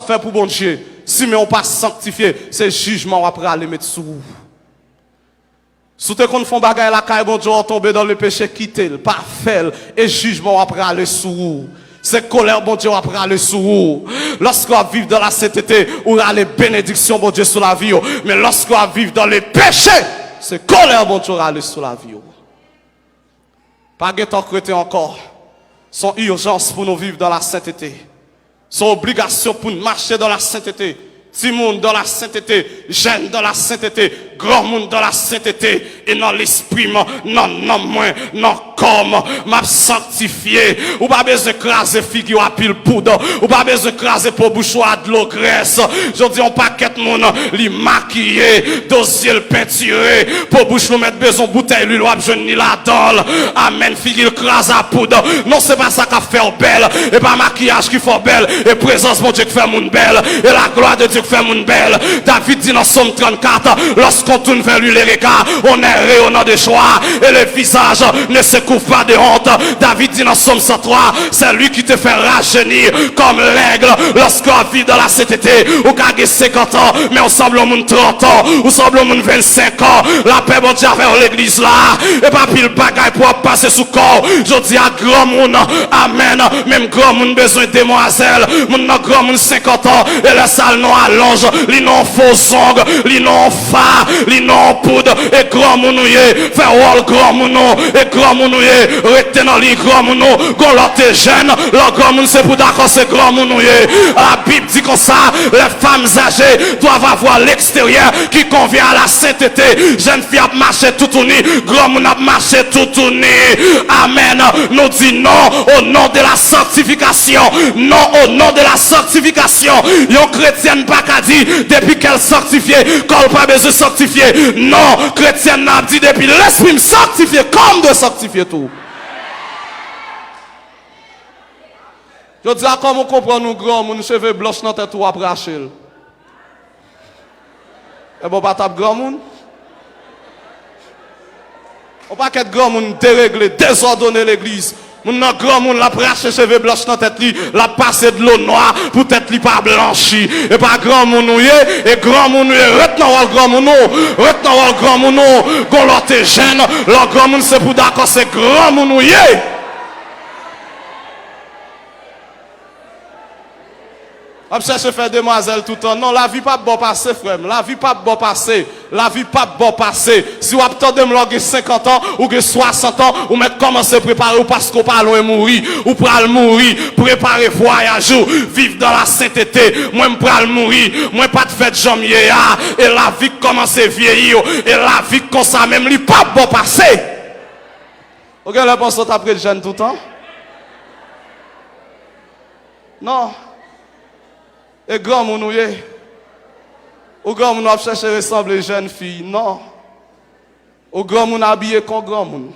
fait pour bon Dieu. Si mais on pas sanctifié, c'est jugement après aller mettre sous vous. Si tu qu'on font bagaille la caille, bon Dieu, on tombe dans le péché, quitter le, pas faire, et jugement après aller sous vous. C'est colère, bon Dieu, après aller sous vous. Lorsqu'on vit dans la sainteté, on a les bénédictions, bon Dieu, sur la vie. Mais lorsqu'on vit dans les péchés, c'est colère, bon Dieu, aller sur la vie. Pas de temps chrétien encore. Son urgence pour nous vivre dans la sainteté. Son obligation pour nous marcher dans la sainteté. Petit monde dans la sainteté, jeune dans la sainteté, grand monde dans la sainteté, et dans l'esprit, non, moins, non, comme, m'a sanctifié, ou pas besoin d'écraser figure à pile poudre, ou pas besoin d'écraser pour bouchon à de l'eau graisse, je dis on paquet de monde, li maquillé, dossier le peinturé, pour bouche nous mettre besoin bouteille, lui, l'ouap, je ni la dole, amen, figure crase à poudre, non, c'est pas ça qui fait belle, et pas maquillage qui fait belle, et présence, mon Dieu, qui fait moun belle, et la gloire de Dieu qui fait moun belle. David dit dans Somme 34, lorsqu'on tourne vers lui les regards, on est rayonnant de joie, et le visage ne se couvre pas de honte. David dit dans Somme 103, c'est lui qui te fait rajeunir comme l'aigle, lorsqu'on vit dans la sainteté, ou gagné 50 ans, mais on semble au monde 30 ans, ou semble au monde 25 ans, la paix bon Dieu vers l'église là, et pas pile bagaille pour passer sous corps, je dis à grand monde, amen, même grand monde besoin de demoiselle, mon grand monde 50 ans, et la salle non allonge, li non faux ongles, li non fa, li non poudre, et grand mounouye, fait wall grand mounou, et grand mounouye, rete dans li grand mounou, gon l'autre jeune, le grand moun c'est pour d'accord c'est grand mounouye. La Bible dit comme ça, les femmes âgées doivent avoir l'extérieur qui convient à la sainteté. Jeune fille a marché tout uni, grand moun a marché tout uni. Amen. Nous dit non au nom de la sanctification, non au nom de la sanctification. Yon chrétienne pas qu'à dire depuis qu'elle sanctifiée, qu'elle pas besoin de sanctifier. Non, chrétienne n'a dit depuis l'esprit me sanctifier comme de sanctifier tout. Je dis à comment on comprend nous grands, mon cheveux blancs dans tête ou après Achille. Et bon, pas tape grand monde. On pas qu'être grand monde déréglé, désordonner l'église. Mon grand monde la prache cheveux blancs dans tête li, la passer de l'eau noire pour tête li pas blanchi. Et pas grand monde et grand monde retenant le grand monde, retenant le grand monde, gon l'autre jeune, le grand monde c'est pour d'accord c'est grand monde. On cherche faire demoiselle tout le temps. Non, la vie pas bon passer, frère. La vie pas bon passer. La vie pas bon passer. Si vous attendez me loger 50 ans ou que 60 ans, ou mettre commencer à préparer ou parce qu'on pas loin mourir, ou pral mourir, préparer voyage ou vivre dans la sainteté. Moi pral mourir, moi pas de fête janvier et la vie commence à vieillir et la vie comme ça même li pas bon passer. OK, la pense après le jeune tout le temps. Non. Et grand mounouye, au grand moun a cherché ressembler jeune fille, non. Au grand moun habillé comme grand moun.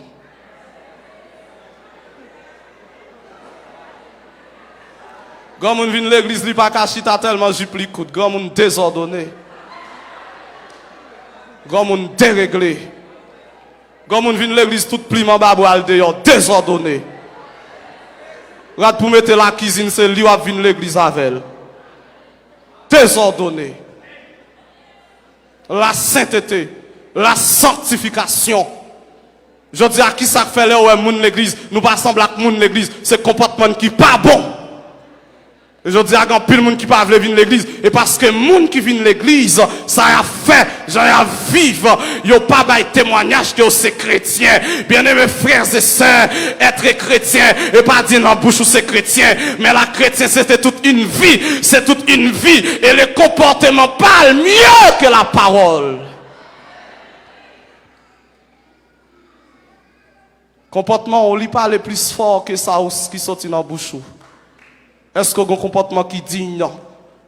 Grand moun vient l'église, li pas caché tellement jupli coûte. Grand moun désordonné. Grand moun déréglé. Grand moun vient l'église tout pliement baboual dehors, désordonné. Regarde pour mettre la cuisine, c'est lui qui vient l'église avec elle. Désordonné. La sainteté, la sanctification. Je dis à qui ça fait là où moun l'église, nous pas semble à moun l'église, c'est comportement qui pas bon. Et je dis à grand pile moun qui pas venir l'église et parce que moun qui vient l'église, ça a fait, j'en ai vivre, yo pas bail témoignage que c'est chrétien. Bien-aimés frères et sœurs, être chrétien et pas dire dans bouche ou c'est chrétien, mais la chrétien c'était toute une vie, c'est toute une vie et le comportement parle mieux que la parole. Comportement on lit pas le plus fort que ça qui sorti dans bouche. Est-ce que vous avez un comportement qui est digne?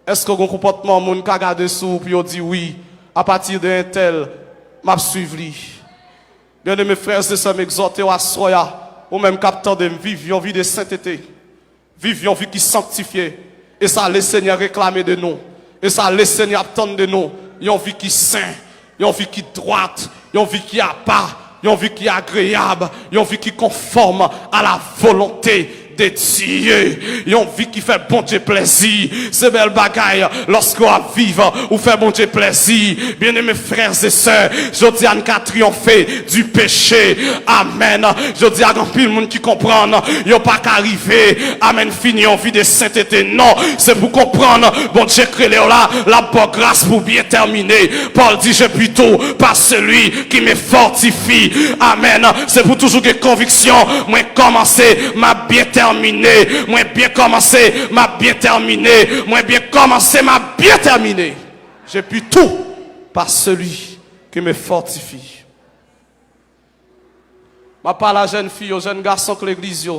Est-ce que vous avez un comportement qui est regardé sous puis dit oui, à partir d'un tel, m'a suivre lui. Bien aimés frères et sœurs, m'exhorter à soya, ou même capteur de vivre une vie de sainteté, vivre une vie qui est sanctifiée. Et ça, le Seigneur réclamer de nous. Et ça, le Seigneur attend de nous. Une vie qui est sainte, une vie qui est droite, une vie qui a pas, une vie qui est agréable, une vie qui est conforme à la volonté dédiée. Une vie qui fait bon Dieu plaisir. C'est belle bagaille lorsqu'on a vivre ou fait bon Dieu plaisir. Bien aimés frères et sœurs, je dis à nous triompher du péché. Amen. Je dis à grand pile monde qui comprend, il pas qu'arriver. Amen. Fini en vie de sainteté. Non, c'est pour comprendre. Bon Dieu crée là, la bonne grâce pour bien terminer. Paul dit, je plutôt par celui qui me fortifie. Amen. C'est pour toujours que conviction. Moi commencer, m'a bien terminé. Moi bien commencé, m'a bien terminé. Moi bien commencé, m'a bien terminé. J'ai pu tout par celui qui me fortifie. Je parle à la jeune fille, aux jeunes garçons que l'église.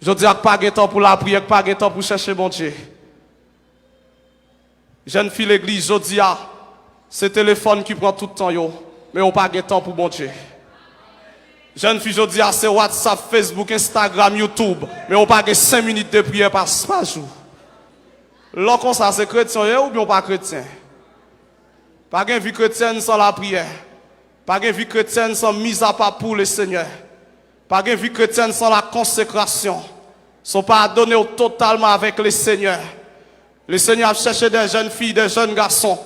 Je dis à pas de temps pour la prière, pas de temps pour chercher mon Dieu. Jeune fille l'église, je dis à c'est le téléphone qui prend tout le temps, mais on pas de temps pour mon Dieu. Jeune fille, je dis à c'est WhatsApp, Facebook, Instagram, YouTube, mais on pas de 5 minutes de prière par jour. Lorsqu'on ça c'est chrétien ou bien pas chrétien. Pas de vie chrétienne sans la prière. Pas de vie chrétienne sans mise à part pour le Seigneur. Pas de vie chrétienne sans la consécration. Sont pas donnés totalement avec le Seigneur. Le Seigneur a cherché des jeunes filles, des jeunes garçons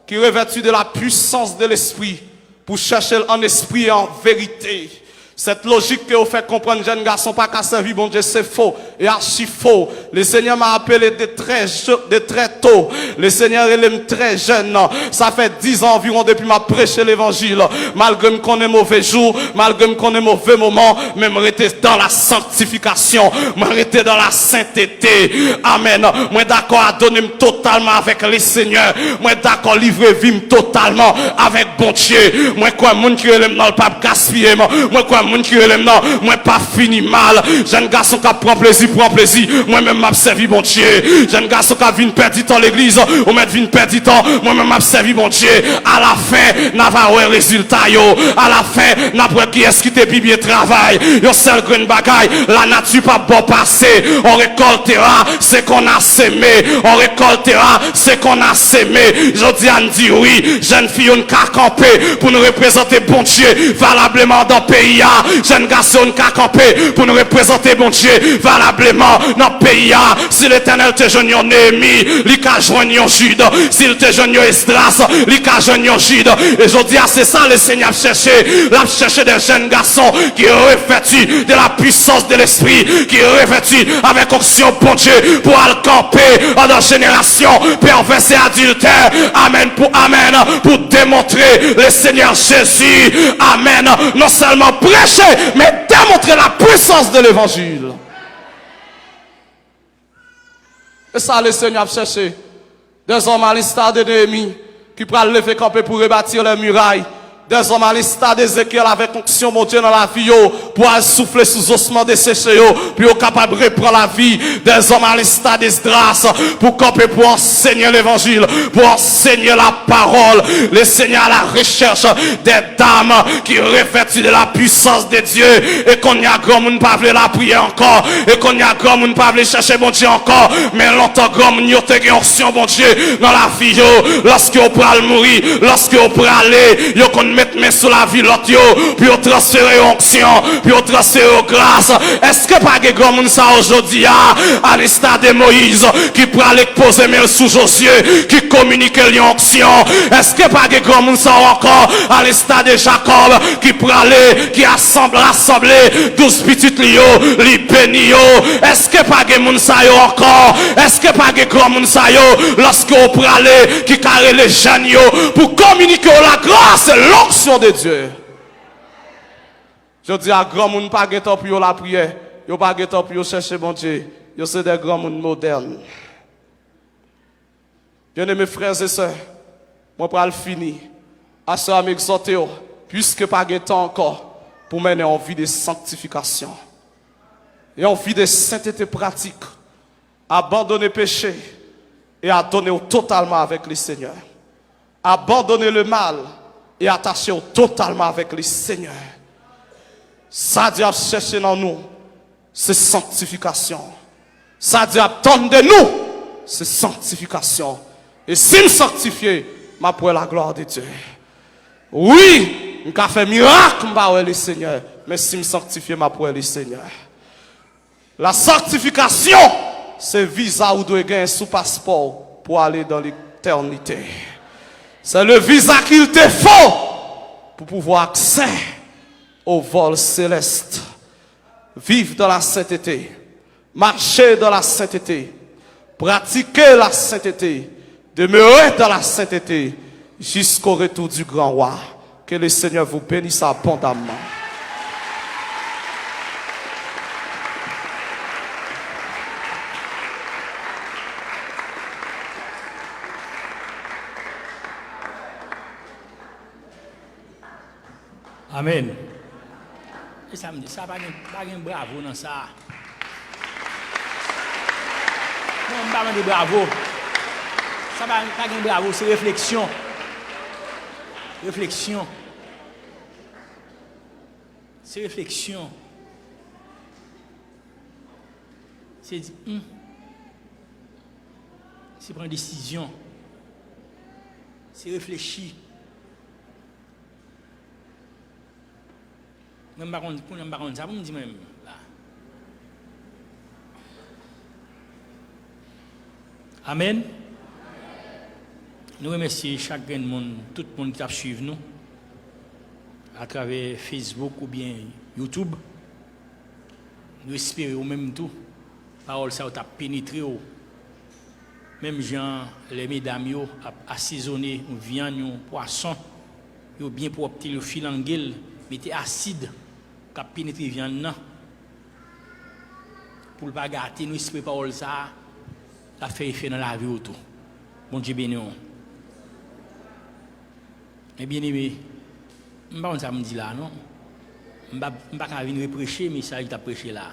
qui revêtus de la puissance de l'esprit pour chercher en esprit et en vérité. Cette logique que vous fait comprendre, jeunes garçons, pas qu'à servir, bon Dieu, c'est faux et archi faux. Le Seigneur m'a appelé de très tôt. Le Seigneur, il est très jeune. Ça fait 10 ans environ depuis m'a prêché l'évangile. Malgré qu'on ait mauvais jours, malgré qu'on ait mauvais moments, même rester dans la sanctification, rester dans la sainteté. Amen. Moi d'accord à donner totalement avec le Seigneur. Moi d'accord livrer vie totalement avec bon Dieu. Moi quoi, moun qui est dans le pape gaspiller. Moi quoi, moun qui relève non, moi pas fini mal. Jeune garçon qui prend plaisir, moi même m'a servi bon Dieu. Jeune garçon qui vient perdre temps l'église, ou même vient perdre temps, moi même m'a servi bon Dieu. À la fin, n'a pas un résultat yo. À la fin, n'a pas qui est-ce qui te bien travail. Yo seul green bagaille, la nature pas bon passé. On récoltera ce qu'on a sémé. On récoltera ce qu'on a sémé. Je dis à dire oui, jeune fille on ka camper pour nous représenter bon Dieu valablement dans le pays. Jeune garçon qui a campé pour nous représenter bon Dieu valablement dans le pays. Si l'Éternel te joigne en Néhémie, il a joigné en Jude. S'il te joigne en Esdras, il a joigné en Jude. Et je dis, c'est ça le Seigneur cherché. Il a cherché des jeunes garçons qui revêtus de la puissance de l'esprit, qui revêtus avec onction bon Dieu pour aller camper dans la génération perverse et adultère. Amen pour démontrer le Seigneur Jésus. Amen. Non seulement prêcher, mais démontrer la puissance de l'évangile. Et ça, le Seigneur a cherché des hommes à l'instar de Néhémie qui pourraient lever camper pour rebâtir les murailles. Des hommes à l'instar d'Ézéchiel avec onction, mon Dieu, dans la vie, pour souffler sous ossements desséchés, puis au capable de reprendre la vie. Des hommes à l'instar d'Esdras, pour camper, pour enseigner l'évangile, pour enseigner la parole. Le Seigneur à la recherche des dames qui revêtent de la puissance de Dieu, et qu'on y a grand monde pas veut la prière encore, et qu'on y a grand monde pas veut chercher mon Dieu encore, mais longtemps grand monde y a une onction, mon Dieu, dans la vie, lorsque on pourra mourir, lorsque on pourra aller, yo qu'on mettre main sur la vie l'autre puis on transférer onction puis on transférer grâce. Est-ce que pas de grand monde ça aujourd'hui à l'instar de Moïse qui prend aller poser main sous Josué qui communique l'onction? Est-ce que pas de grand monde ça encore à l'instar de Jacob qui prend aller qui rassembler 12 petites lio li béni? Est-ce que pas de monde ça encore? Est-ce que pas de grand monde ça lorsque on prend aller qui carré les jeunes pour communiquer la grâce et l'onction de Dieu? Je dis à grand monde pas de temps pour la prière, yo pas de temps pour chercher bon Dieu, yo c'est des grands monde modernes. Bien-aimés frères et sœurs, moi pour le finir, à ce à m'exhorter puisque pas de temps encore pour mener en vie de sanctification et en vie de sainteté pratique, abandonner le péché et à donner totalement avec le Seigneur. Abandonner le mal et attacher totalement avec le Seigneur. Ça Dieu a cherché dans nous, c'est sanctification. Ça Dieu attend de nous, c'est sanctification. Et si me sanctifier, ma pour la gloire de Dieu. Oui, je fait miracle, le Seigneur, mais si me sanctifier, ma pour le Seigneur. La sanctification, c'est visa ou doit gagner sous passeport pour aller dans l'éternité. C'est le visa qu'il te faut pour pouvoir accéder au vol céleste. Vivre dans la sainteté, marcher dans la sainteté, pratiquer la sainteté, demeurer dans la sainteté jusqu'au retour du grand roi. Que le Seigneur vous bénisse abondamment. Amen. Et ça me dit, ça pas un bravo dans ça. Non, pas de bravo. Ça pas un bravo, c'est réflexion. Réflexion. C'est réflexion. C'est dire, c'est prendre une décision. C'est réfléchir. Même pas contre ça, vous me dites même. Là. Amen. Nous remercions chaque monde, tout le monde qui a suivi nous à travers Facebook ou bien YouTube. Nous espérons même tout. Parole ça a pénétré. Même gens, les mesdames, ont assaisonné viande, poisson, ils ont bien propre le fil en gueule, mettez acide. Qui a pénétré viande pour ne pas gâter, nous espérons parole ça, ça fait effet dans la vie autour. Bon Dieu béni. Et bien aimé, je ne sais pas ça me dit là, non? Je ne vais pas venir prêcher, mais ça, il t'a prêché là.